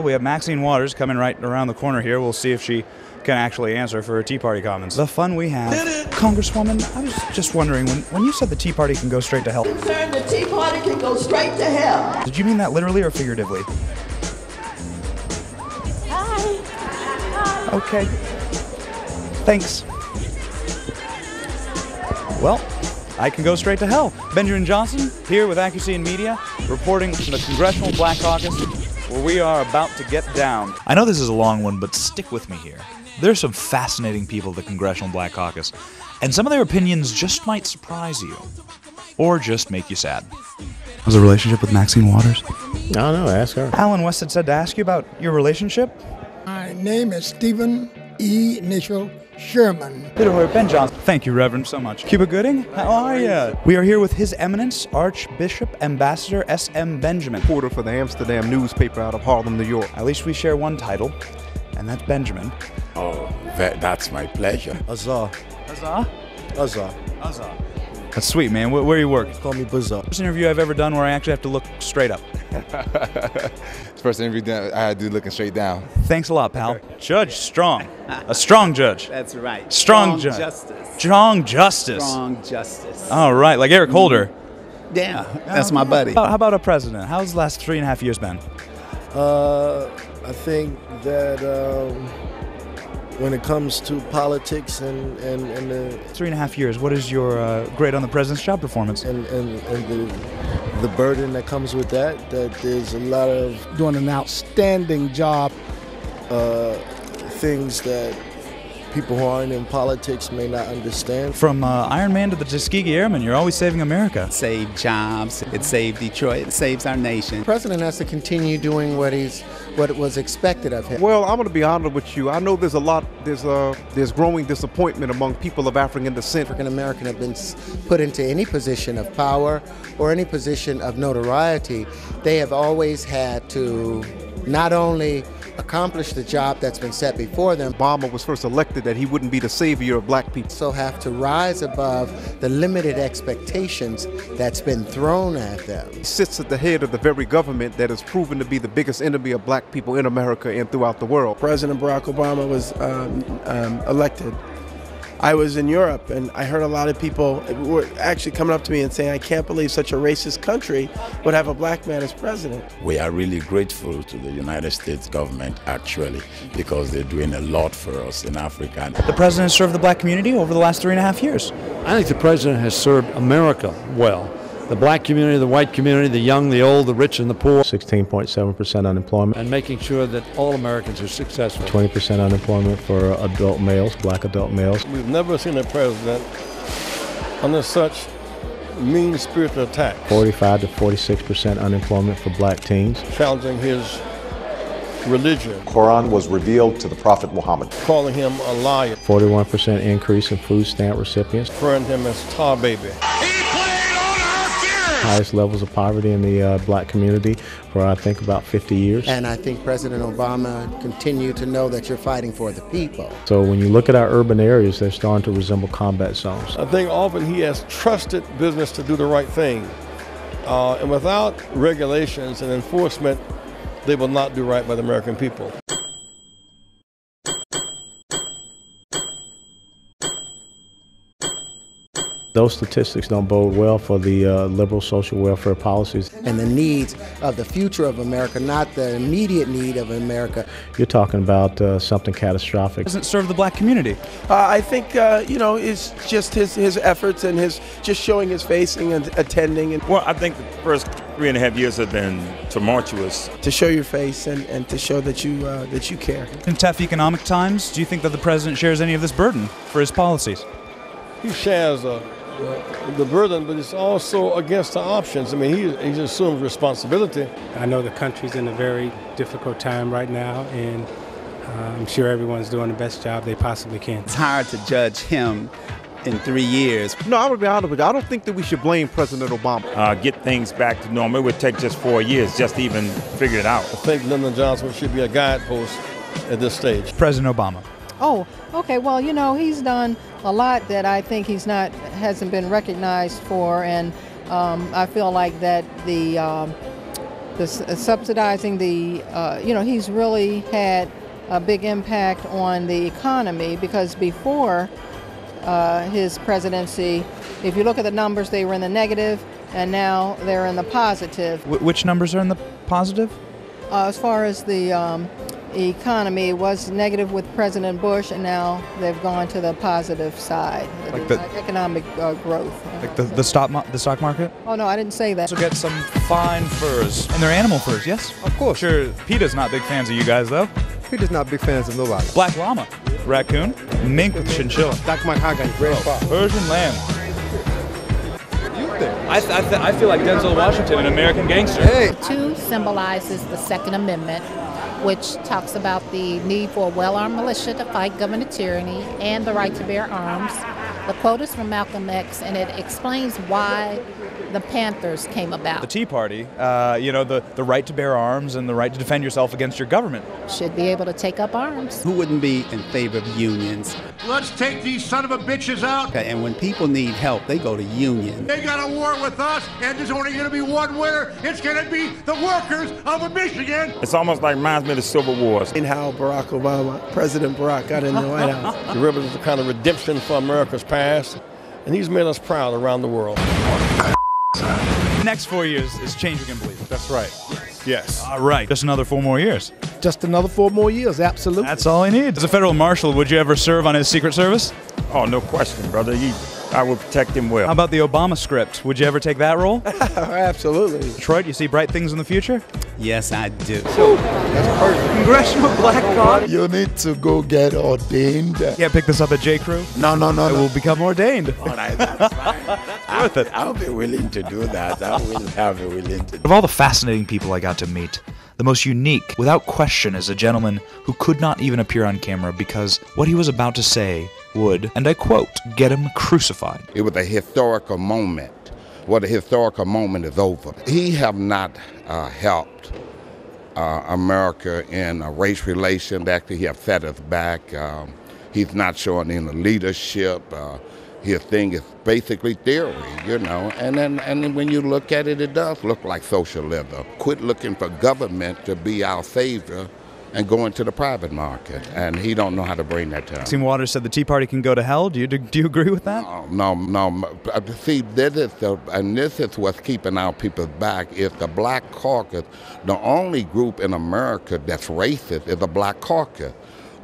We have Maxine Waters coming right around the corner here. We'll see if she can actually answer for her Tea Party comments. The fun we have. Congresswoman, I was just wondering, when you said the Tea Party can go straight to hell. Concerned the Tea Party can go straight to hell. Did you mean that literally or figuratively? Hi. Okay. Thanks. Well, I can go straight to hell. Benjamin Johnson, here with Accuracy in Media, reporting from the Congressional Black Caucus, where we are about to get down. I know this is a long one, but stick with me here. There's some fascinating people at the Congressional Black Caucus, and some of their opinions just might surprise you, or just make you sad. How's the relationship with Maxine Waters? I don't know, ask her. Alan West had said to ask you about your relationship. My name is Stephen E. Initial Sherman. Peter Hoyer, Ben Johnson. Thank you, Reverend, so much. Cuba Gooding, how are you? We are here with His Eminence, Archbishop Ambassador S.M. Benjamin. Reporter for the Amsterdam newspaper out of Harlem, New York. At least we share one title, and that's Benjamin. Oh, that's my pleasure. Huzzah. Huzzah? Huzzah. Huzzah. That's sweet, man. Where you work? Call me Buzzah. First interview I've ever done where I actually have to look straight up. It's first interview I had to do looking straight down. Thanks a lot, pal. Judge Strong. A strong judge. That's right. Strong judge. Justice. Strong justice. Strong justice. All right, like Eric Holder. Yeah, that's my buddy. How about a president? How's the last 3.5 years been? I think that when it comes to politics and the 3.5 years, what is your grade on the president's job performance? and the burden that comes with that there's a lot of Doing an outstanding job. things that people who aren't in politics may not understand. From Iron Man to the Tuskegee Airmen, you're always saving America. Saved jobs. It saved Detroit. It saves our nation. The president has to continue doing what was expected of him. Well, I'm going to be honest with you. I know there's growing disappointment among people of African descent. African American have been put into any position of power or any position of notoriety. They have always had to not only accomplish the job that's been set before them. Obama was first elected that he wouldn't be the savior of black people. So have to rise above the limited expectations that's been thrown at them. He sits at the head of the very government that has proven to be the biggest enemy of black people in America and throughout the world. President Barack Obama was elected. I was in Europe and I heard a lot of people were actually coming up to me and saying, I can't believe such a racist country would have a black man as president. We are really grateful to the United States government, actually, because they're doing a lot for us in Africa. The president served the black community over the last 3.5 years. I think the president has served America well. The black community, the white community, the young, the old, the rich, and the poor. 16.7% unemployment. And making sure that all Americans are successful. 20% unemployment for adult males, black adult males. We've never seen a president under such mean-spirited attack. 45 to 46% unemployment for black teens. Challenging his religion. Quran was revealed to the Prophet Muhammad. Calling him a liar. 41% increase in food stamp recipients. Referring to him as tar baby. Highest levels of poverty in the black community for I think about 50 years. And I think President Obama continued to know that you're fighting for the people. So when you look at our urban areas, they're starting to resemble combat zones. I think often he has trusted business to do the right thing. And without regulations and enforcement, they will not do right by the American people. Those statistics don't bode well for the liberal social welfare policies. And the needs of the future of America, not the immediate need of America. You're talking about something catastrophic. Doesn't serve the black community. I think, it's just his efforts and his just showing his face and attending. Well, I think the first 3.5 years have been tumultuous. To show your face and to show that you care. In tough economic times, do you think that the president shares any of this burden for his policies? He shares the burden, but it's also against the options. I mean, he assumes responsibility. I know the country's in a very difficult time right now, and I'm sure everyone's doing the best job they possibly can. It's hard to judge him in 3 years. No, I would be honest with you. I don't think that we should blame President Obama. Get things back to normal. It would take just 4 years just to even figure it out. I think Lyndon Johnson should be a guidepost at this stage. President Obama. Oh, okay. Well, he's done a lot that I think hasn't been recognized for, and I feel like that the subsidizing the, he's really had a big impact on the economy, because before his presidency, if you look at the numbers, they were in the negative, and now they're in the positive. Which numbers are in the positive? As far as the economy, it was negative with President Bush, and now they've gone to the positive side, like the economic growth. Like the stock market? Oh, no, I didn't say that. Also get some fine furs. And they're animal furs, yes? Of course. Sure, PETA's not big fans of you guys, though. PETA's not big fans of nobody. Black llama, raccoon, mink with chinchilla. Black mahogany, red fox. Persian lamb. I feel like Denzel Washington, an American gangster. Hey. 2 symbolizes the Second Amendment, which talks about the need for a well-armed militia to fight government tyranny and the right to bear arms. The quote is from Malcolm X, and it explains why the Panthers came about. The Tea Party, the right to bear arms and the right to defend yourself against your government. Should be able to take up arms. Who wouldn't be in favor of unions? Let's take these son of a bitches out. Okay, and when people need help, they go to union. They got a war with us, and there's only going to be one winner. It's going to be the workers of Michigan. It's almost like reminds me of the Civil Wars. And how Barack Obama, President Barack, got in the White House. The river is a kind of redemption for America's past, and he's made us proud around the world. The next 4 years is change you can believe. That's right. Yes. All right. Just another 4 more years. Just another 4 more years, absolutely. That's all he needs. As a federal marshal, would you ever serve on his Secret Service? Oh, no question, brother. I would protect him well. How about the Obama script? Would you ever take that role? Absolutely. Detroit, you see bright things in the future? Yes, I do. That's perfect. Congressional Black Caucus. You need to go get ordained. Yeah, pick this up at J. Crew. No. I will become ordained. All right, that's fine. Worth it. I'll be willing to do that. I'll be willing to do Of all the fascinating people I got to meet, the most unique, without question, is a gentleman who could not even appear on camera because what he was about to say would, and I quote, get him crucified. It was a historical moment. Well, the historical moment is over. He have not helped America in race relations. Actually, he have set us back. He's not showing any leadership. His thing is basically theory, and then when you look at it, it does look like socialism. Quit looking for government to be our savior and go into the private market, and he don't know how to bring that to us. Maxine Waters said the Tea Party can go to hell. Do you agree with that? No. See, this is what's keeping our people back, is the Black Caucus. The only group in America that's racist is the Black Caucus.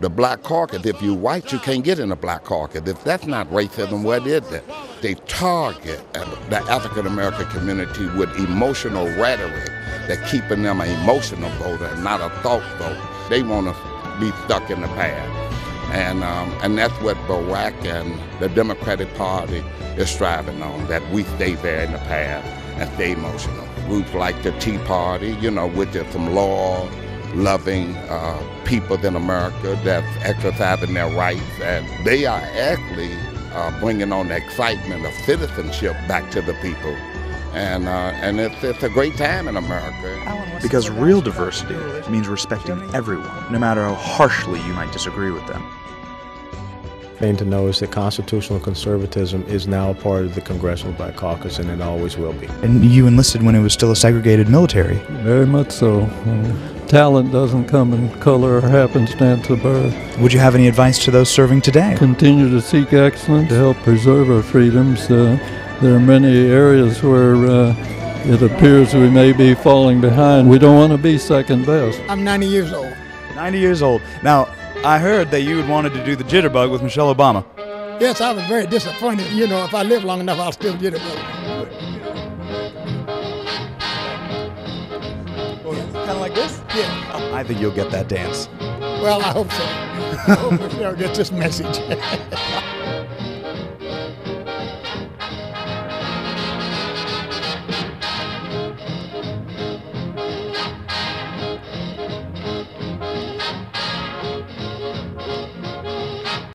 The Black Caucus, if you're white, you can't get in the Black Caucus. If that's not racism, what is it? They target the African American community with emotional rhetoric that's keeping them an emotional voter and not a thought vote. They want to be stuck in the past. And that's what Barack and the Democratic Party is striving on, that we stay there in the past and stay emotional. Groups like the Tea Party, which is some law-loving people in America that's exercising their rights, and they are actually bringing on the excitement of citizenship back to the people. And it's a great time in America. Because real diversity means respecting everyone, no matter how harshly you might disagree with them. thing to know is that constitutional conservatism is now a part of the Congressional Black Caucus, and it always will be. And you enlisted when it was still a segregated military. Very much so. Talent doesn't come in color or happenstance of birth. Would you have any advice to those serving today? Continue to seek excellence to help preserve our freedoms. There are many areas where it appears we may be falling behind. We don't want to be second best. I'm 90 years old. 90 years old. Now, I heard that you had wanted to do the jitterbug with Michelle Obama. Yes, I was very disappointed. You know, if I live long enough, I'll still jitterbug. Kind of like this? Yeah. I think you'll get that dance. Well, I hope so. I hope Michelle gets this message.